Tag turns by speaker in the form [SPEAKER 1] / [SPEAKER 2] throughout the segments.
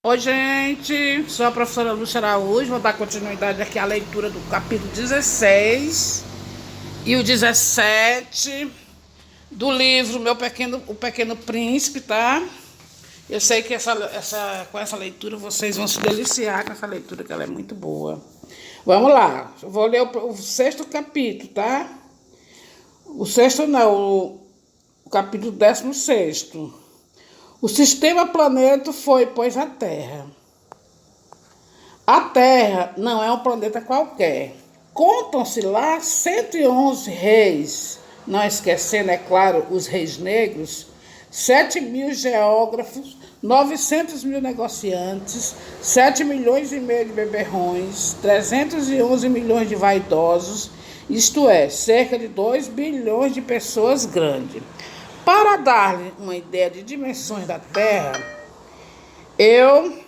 [SPEAKER 1] Oi, gente, sou a professora Lúcia Araújo, vou dar continuidade aqui à leitura do capítulo 16 e o 17 do livro O Pequeno Príncipe, tá? Eu sei que com essa leitura vocês vão se deliciar com essa leitura, que ela é muito boa. Vamos lá, eu vou ler o sexto capítulo, tá? O sexto não, o capítulo 16º. O sistema planeta foi, pois, a Terra. A Terra não é um planeta qualquer. Contam-se lá 111 reis, não esquecendo, é claro, os reis negros, 7.000 geógrafos, 900.000 negociantes, 7,5 milhões de beberrões, 311 milhões de vaidosos, isto é, cerca de 2 bilhões de pessoas grandes. Para dar-lhe uma ideia de dimensões da Terra, eu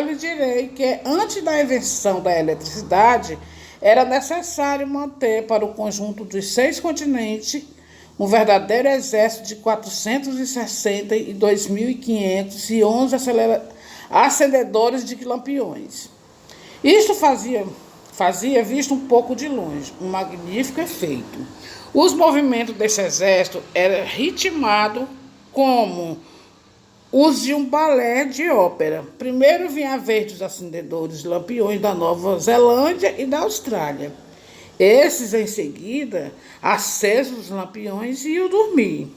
[SPEAKER 1] lhe direi que antes da invenção da eletricidade, era necessário manter para o conjunto dos 6 continentes um verdadeiro exército de 462.511 acendedores de lampiões. Isto fazia, visto um pouco de longe, um magnífico efeito. Os movimentos desse exército eram ritmados como os de um balé de ópera. Primeiro vinha a vez dos acendedores de lampiões da Nova Zelândia e da Austrália. Esses, em seguida, acesos os lampiões, iam dormir.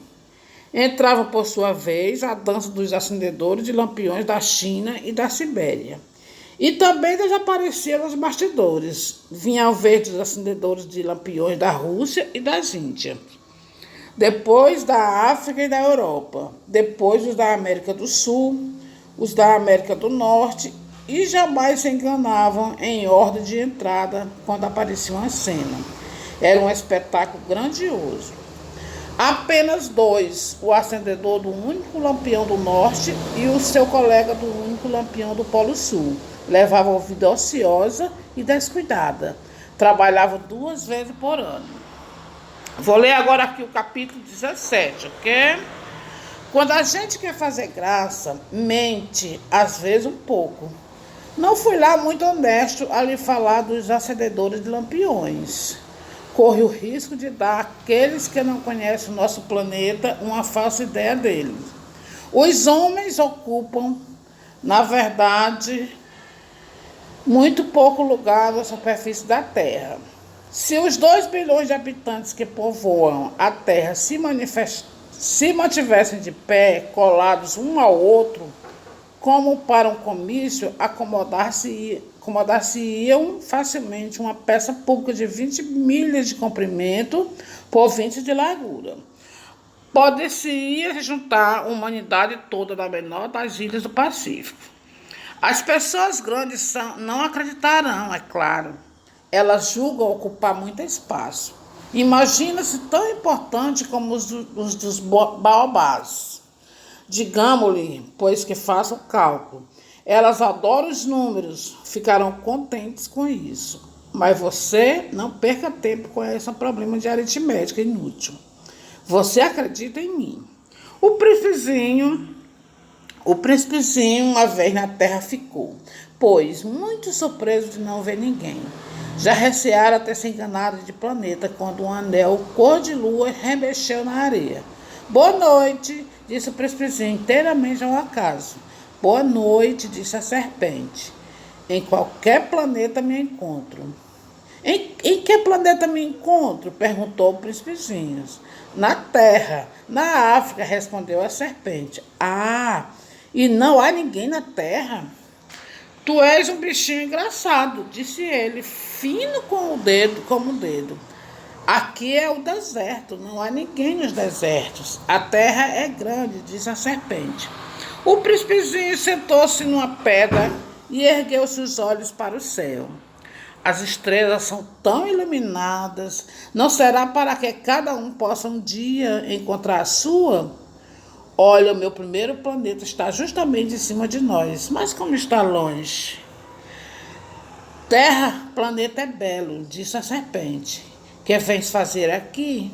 [SPEAKER 1] Entrava, por sua vez, a dança dos acendedores de lampiões da China e da Sibéria. E também desapareceram os bastidores. Vinha a vez dos acendedores de lampiões da Rússia e das Índias. Depois da África e da Europa. Depois os da América do Sul, os da América do Norte. E jamais se enganavam em ordem de entrada quando aparecia uma cena. Era um espetáculo grandioso. Apenas 2, o acendedor do único lampião do Norte e o seu colega do único lampião do Polo Sul. Levavam vida ociosa e descuidada. Trabalhavam 2 vezes por ano. Vou ler agora aqui o capítulo 17, ok? Quando a gente quer fazer graça, mente, às vezes um pouco. Não fui lá muito honesto a lhe falar dos acendedores de lampiões. Corre o risco de dar àqueles que não conhecem o nosso planeta uma falsa ideia dele. Os homens ocupam, na verdade, muito pouco lugar na superfície da Terra. Se os 2 bilhões de habitantes que povoam a Terra se mantivessem de pé, colados um ao outro, como para um comício, acomodar-se-iam facilmente uma peça pública de 20 milhas de comprimento por 20 de largura. Pode-se juntar a humanidade toda da menor das ilhas do Pacífico. As pessoas grandes não acreditarão, é claro. Elas julgam ocupar muito espaço. Imagina-se tão importante como os dos baobás. Digamos-lhe, pois que façam o cálculo. Elas adoram os números, ficarão contentes com isso. Mas você não perca tempo com esse problema de aritmética inútil. Você acredita em mim. O príncipezinho uma vez na terra ficou, pois muito surpreso de não ver ninguém. Já receara ter se enganado de planeta quando um anel cor de lua remexeu na areia. Boa noite, disse o príncipezinho, inteiramente ao acaso. Boa noite, disse a serpente. Em qualquer planeta me encontro. Em que planeta me encontro? Perguntou o príncipezinho. Na Terra, na África, respondeu a serpente. Ah, e não há ninguém na Terra? Tu és um bichinho engraçado, disse ele, fino como o dedo. Aqui é o deserto, não há ninguém nos desertos. A terra é grande, disse a serpente. O príncipezinho sentou-se numa pedra e ergueu seus olhos para o céu. As estrelas são tão iluminadas, não será para que cada um possa um dia encontrar a sua? Olha, o meu primeiro planeta está justamente em cima de nós, mas como está longe? Terra, planeta é belo, disse a serpente. Que vens fazer aqui?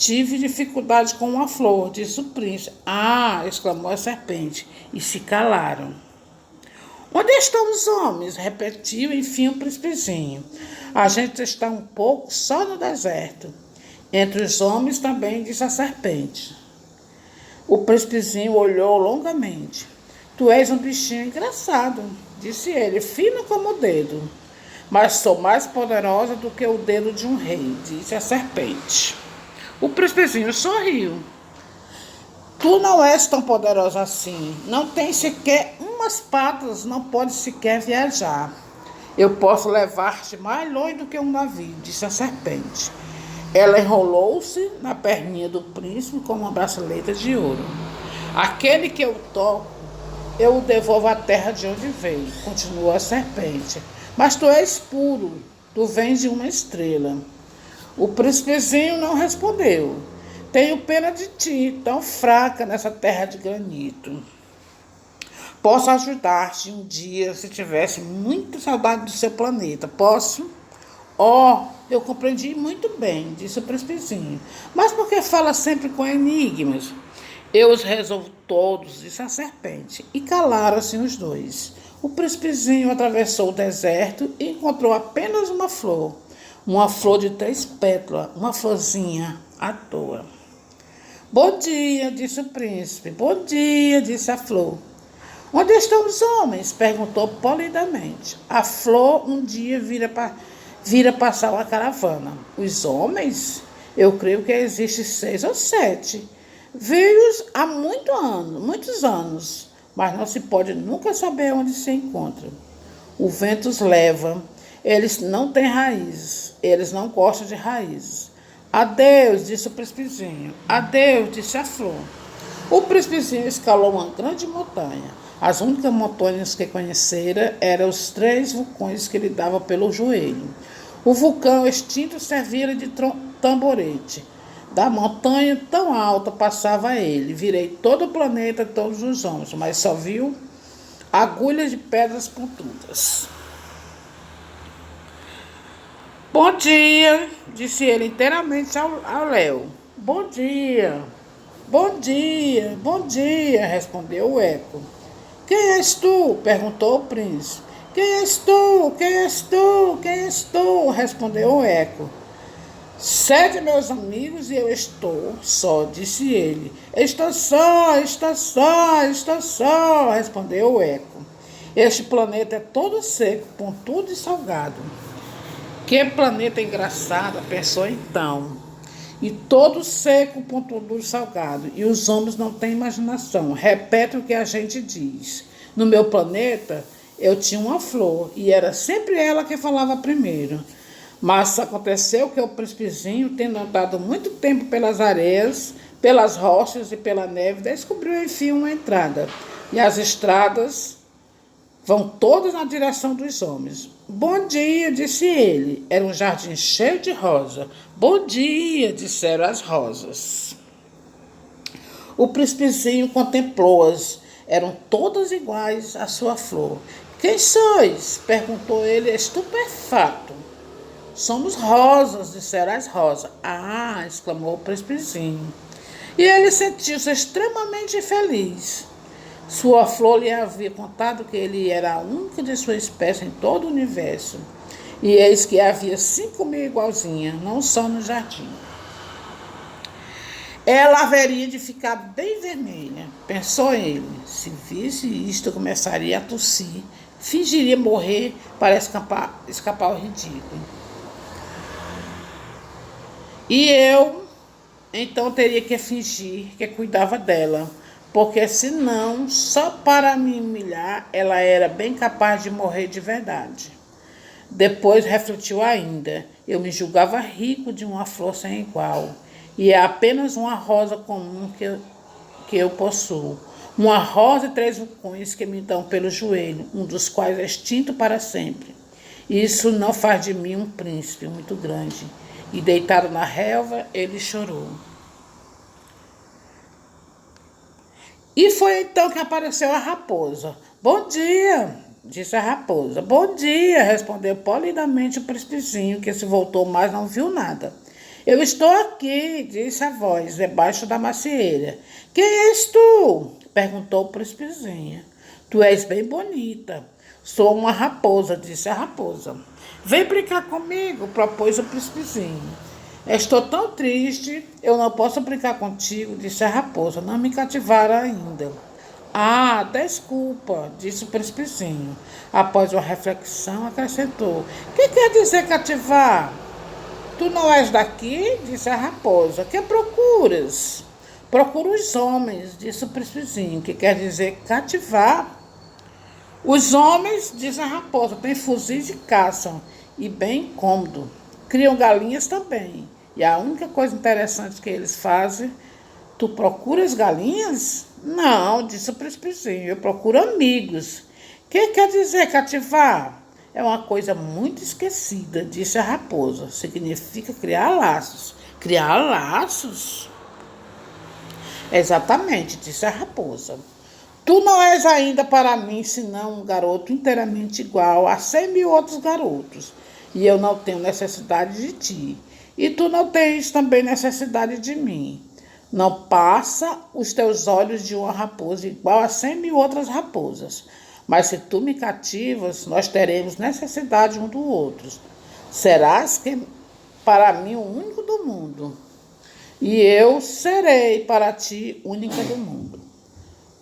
[SPEAKER 1] Tive dificuldade com uma flor, disse o príncipe. Ah! Exclamou a serpente, e se calaram. Onde estão os homens? Repetiu enfim o príncipezinho. A gente está um pouco só no deserto. Entre os homens também, disse a serpente. O príncipezinho olhou longamente. Tu és um bichinho engraçado, disse ele, fino como o dedo. Mas sou mais poderosa do que o dedo de um rei, disse a serpente. O príncipezinho sorriu. Tu não és tão poderosa assim. Não tens sequer umas patas, não pode sequer viajar. Eu posso levar-te mais longe do que um navio, disse a serpente. Ela enrolou-se na perninha do príncipe com uma braceleta de ouro. Aquele que eu toco, eu o devolvo à terra de onde veio, continuou a serpente. Mas tu és puro, tu vens de uma estrela. O príncipezinho não respondeu. Tenho pena de ti, tão fraca nessa terra de granito. Posso ajudar-te um dia se tivesse muita saudade do seu planeta. Posso? Oh, eu compreendi muito bem, disse o príncipezinho. Mas por que fala sempre com enigmas? Eu os resolvo todos, disse a serpente. E calaram-se os dois. O príncipezinho atravessou o deserto e encontrou apenas uma flor. Uma flor de 3 pétalas, uma florzinha à toa. Bom dia, disse o príncipe. Bom dia, disse a flor. Onde estão os homens? Perguntou polidamente. A flor um dia vira passar uma caravana. Os homens? Eu creio que existem 6 ou 7. Veio-os há muitos anos, mas não se pode nunca saber onde se encontram. O vento os leva. Eles não têm raízes. Eles não gostam de raízes. Adeus, disse o príncipezinho. Adeus, disse a flor. O príncipezinho escalou uma grande montanha. As únicas montanhas que conhecera eram os 3 vulcões que lhe davam pelo joelho. O vulcão extinto servia de tamborete. Da montanha tão alta passava ele. Virei todo o planeta, todos os homens, mas só viu agulhas de pedras pontudas. Bom dia, disse ele inteiramente ao Léo. Bom dia, bom dia, bom dia, respondeu o eco. Quem és tu? Perguntou o príncipe. Quem és tu? Quem és tu? Quem és tu? Respondeu o eco. 7 meus amigos e eu estou só, disse ele. Estou só, respondeu o eco. Este planeta é todo seco, pontudo e salgado. Que planeta engraçado, pensou então. E todo seco, pontudo e salgado. E os homens não têm imaginação. Repete o que a gente diz. No meu planeta, eu tinha uma flor e era sempre ela que falava primeiro. Mas aconteceu que o príncipezinho, tendo andado muito tempo pelas areias, pelas rochas e pela neve, descobriu enfim uma entrada. E as estradas vão todas na direção dos homens. Bom dia, disse ele. Era um jardim cheio de rosa. Bom dia, disseram as rosas. O príncipezinho contemplou-as. Eram todas iguais à sua flor. Quem sois? Perguntou ele, estupefato. Somos rosas, disseram as rosas. Ah, exclamou o príncipezinho. E ele sentiu-se extremamente feliz. Sua flor lhe havia contado que ele era a única de sua espécie em todo o universo. E eis que havia 5.000 igualzinhas, não só no jardim. Ela haveria de ficar bem vermelha, pensou ele. Se visse isto, começaria a tossir, fingiria morrer para escapar ao ridículo. E eu, então, teria que fingir que cuidava dela, porque senão, só para me humilhar, ela era bem capaz de morrer de verdade. Depois refletiu ainda, eu me julgava rico de uma flor sem igual, e é apenas uma rosa comum que eu possuo. Uma rosa e 3 vulcões que me dão pelo joelho, um dos quais é extinto para sempre. Isso não faz de mim um príncipe muito grande. E deitado na relva, ele chorou. E foi então que apareceu a raposa. Bom dia, disse a raposa. Bom dia, respondeu polidamente o príncipezinho, que se voltou, mas não viu nada. Eu estou aqui, disse a voz, debaixo da macieira. Quem és tu? Perguntou o príncipezinho. Tu és bem bonita. Sou uma raposa, disse a raposa. Vem brincar comigo, propôs o príncipezinho. Estou tão triste, eu não posso brincar contigo, disse a raposa. Não me cativaram ainda. Ah, desculpa, disse o príncipezinho. Após uma reflexão, acrescentou. Que quer dizer cativar? Tu não és daqui? Disse a raposa. Que procuras? Procuro os homens, disse o príncipezinho, que quer dizer cativar. Os homens, diz a raposa, têm fuzis e caçam, e bem cômodo. Criam galinhas também. E a única coisa interessante que eles fazem, tu procuras galinhas? Não, disse o príncipezinho, eu procuro amigos. O que quer dizer cativar? É uma coisa muito esquecida, disse a raposa. Significa criar laços. Criar laços? Exatamente, disse a raposa. Tu não és ainda para mim senão um garoto inteiramente igual a 100.000 outros garotos. E eu não tenho necessidade de ti. E tu não tens também necessidade de mim. Não passa os teus olhos de uma raposa igual a 100.000 outras raposas. Mas se tu me cativas, nós teremos necessidade um do outro. Serás que para mim o único do mundo. E eu serei para ti única do mundo.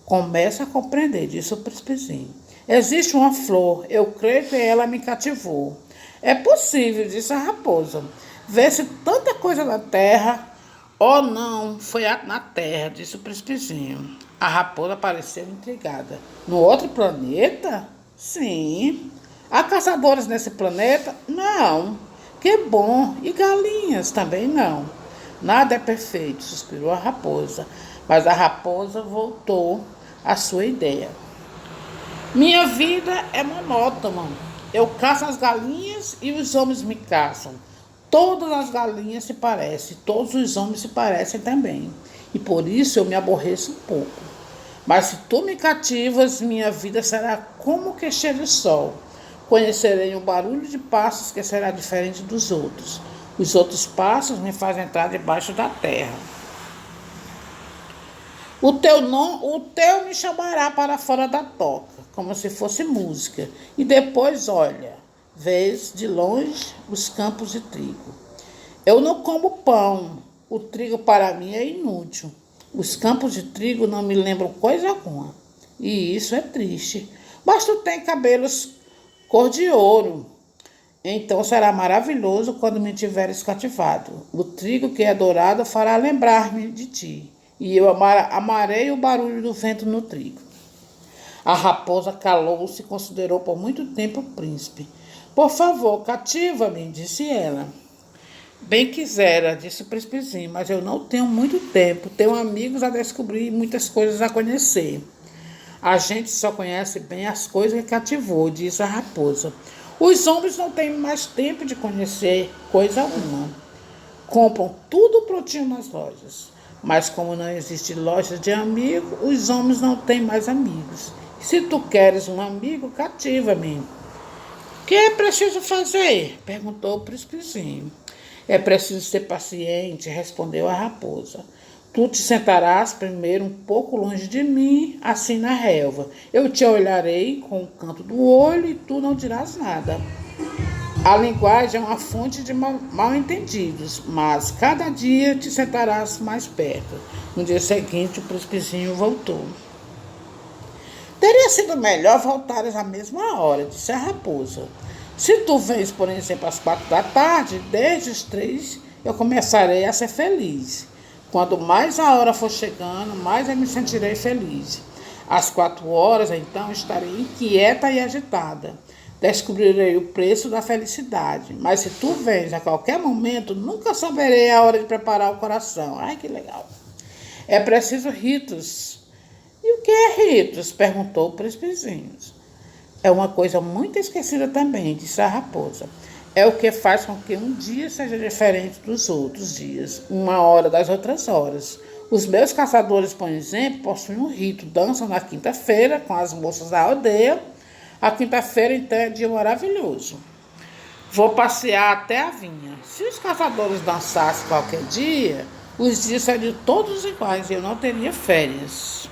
[SPEAKER 1] Começa a compreender, disse o príncipezinho. Existe uma flor, eu creio que ela me cativou. É possível, disse a raposa. Vê-se tanta coisa na terra. Oh, não, foi na terra, disse o príncipezinho. A raposa pareceu intrigada. No outro planeta? Sim. Há caçadores nesse planeta? Não. Que bom. E galinhas? Também não. Nada é perfeito, suspirou a raposa. Mas a raposa voltou à sua ideia. Minha vida é monótona. Eu caço as galinhas e os homens me caçam. Todas as galinhas se parecem, todos os homens se parecem também. E por isso eu me aborreço um pouco. Mas se tu me cativas, minha vida será como que cheia de sol. Conhecerei um barulho de passos que será diferente dos outros. Os outros passos me fazem entrar debaixo da terra. O teu me chamará para fora da toca, como se fosse música. E depois, olha, vês de longe os campos de trigo. Eu não como pão. O trigo para mim é inútil. Os campos de trigo não me lembram coisa alguma. E isso é triste. Mas tu tem cabelos cor de ouro. Então será maravilhoso quando me tiveres cativado. O trigo que é dourado fará lembrar-me de ti. E eu amarei o barulho do vento no trigo. A raposa calou-se e considerou por muito tempo o príncipe. Por favor, cativa-me, disse ela. Bem quisera, disse o príncipezinho, mas eu não tenho muito tempo. Tenho amigos a descobrir e muitas coisas a conhecer. A gente só conhece bem as coisas que cativou, disse a raposa. Os homens não têm mais tempo de conhecer coisa alguma. Compram tudo prontinho nas lojas. Mas como não existe loja de amigo, os homens não têm mais amigos. Se tu queres um amigo, cativa-me. O que é preciso fazer? Perguntou o príncipezinho. É preciso ser paciente, respondeu a raposa. Tu te sentarás primeiro um pouco longe de mim, assim na relva. Eu te olharei com o canto do olho e tu não dirás nada. A linguagem é uma fonte de mal-entendidos, mas cada dia te sentarás mais perto. No dia seguinte, o príncipezinho voltou. Teria sido melhor voltares à mesma hora, disse a raposa. Se tu vens, por exemplo, às 4 da tarde, desde as 3, eu começarei a ser feliz. Quanto mais a hora for chegando, mais eu me sentirei feliz. Às 4 horas, então, estarei inquieta e agitada. Descobrirei o preço da felicidade. Mas se tu vens a qualquer momento, nunca saberei a hora de preparar o coração. Ai, que legal. É preciso ritos. E o que é ritos? Perguntou o príncipezinho. É uma coisa muito esquecida também, disse a raposa. É o que faz com que um dia seja diferente dos outros dias, uma hora das outras horas. Os meus caçadores, por exemplo, possuem um rito. Dançam na quinta-feira com as moças da aldeia. A quinta-feira, então, é dia maravilhoso. Vou passear até a vinha. Se os caçadores dançassem qualquer dia, os dias seriam todos iguais e eu não teria férias.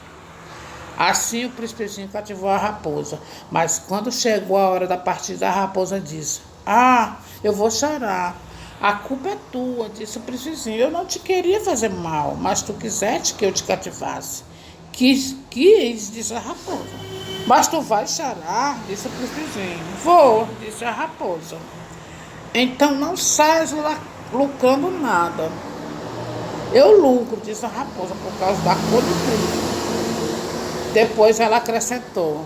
[SPEAKER 1] Assim o príncipezinho cativou a raposa, mas quando chegou a hora da partida, a raposa disse: Ah, eu vou chorar. A culpa é tua, disse o príncipezinho. Eu não te queria fazer mal, mas tu quiseste que eu te cativasse. Quis, disse a raposa. Mas tu vais chorar, disse o príncipezinho. Vou, disse a raposa. Então não saias lucrando nada. Eu lucro, disse a raposa, por causa da cor do príncipe. Depois ela acrescentou: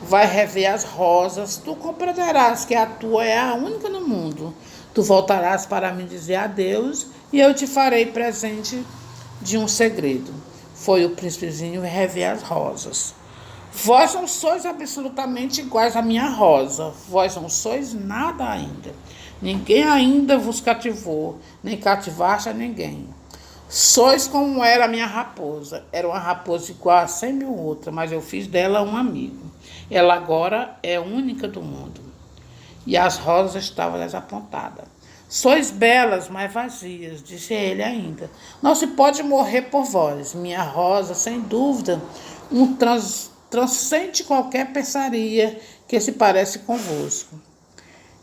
[SPEAKER 1] Vai rever as rosas, tu compreenderás que a tua é a única no mundo. Tu voltarás para me dizer adeus e eu te farei presente de um segredo. Foi o príncipezinho rever as rosas. Vós não sois absolutamente iguais à minha rosa. Vós não sois nada ainda. Ninguém ainda vos cativou, nem cativaste a ninguém. Sois como era a minha raposa. Era uma raposa igual a 100.000 outras, mas eu fiz dela um amigo. Ela agora é única do mundo. E as rosas estavam desapontadas. Sois belas, mas vazias, disse ele ainda. Não se pode morrer por vós. Minha rosa, sem dúvida, transcende qualquer pensaria que se parece convosco.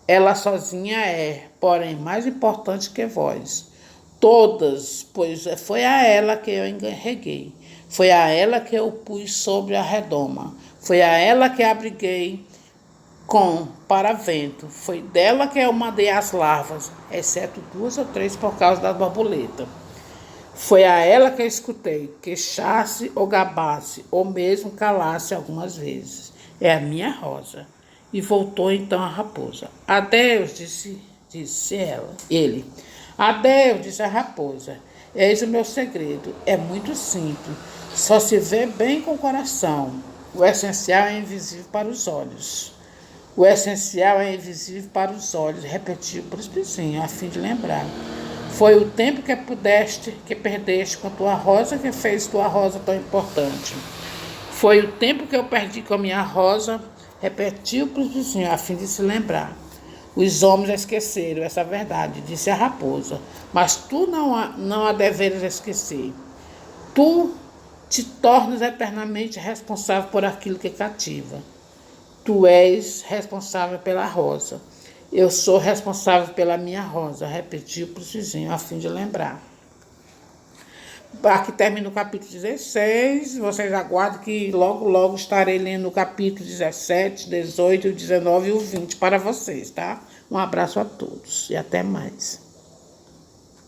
[SPEAKER 1] Ela sozinha é, porém, mais importante que vós. Todas, pois foi a ela que eu enreguei, foi a ela que eu pus sobre a redoma, foi a ela que abriguei com paravento, foi dela que eu mandei as larvas, exceto 2 ou 3 por causa da borboleta. Foi a ela que eu escutei, queixasse ou gabasse, ou mesmo calasse algumas vezes. É a minha rosa. E voltou então a raposa. Adeus, disse ele. Adeus, disse a raposa. Eis o meu segredo. É muito simples. Só se vê bem com o coração. O essencial é invisível para os olhos. O essencial é invisível para os olhos, repetiu o príncipezinho, a fim de lembrar. Foi o tempo que perdeste com tua rosa que fez tua rosa tão importante. Foi o tempo que eu perdi com a minha rosa, repetiu o príncipezinho, a fim de se lembrar. Os homens esqueceram essa verdade, disse a raposa, mas tu não a deveres esquecer. Tu te tornas eternamente responsável por aquilo que cativa. Tu és responsável pela rosa. Eu sou responsável pela minha rosa, repetiu o príncipezinho, a fim de lembrar. Aqui termina o capítulo 16. Vocês aguardem que logo, logo estarei lendo o capítulo 17, 18, 19 e o 20 para vocês, tá? Um abraço a todos e até mais.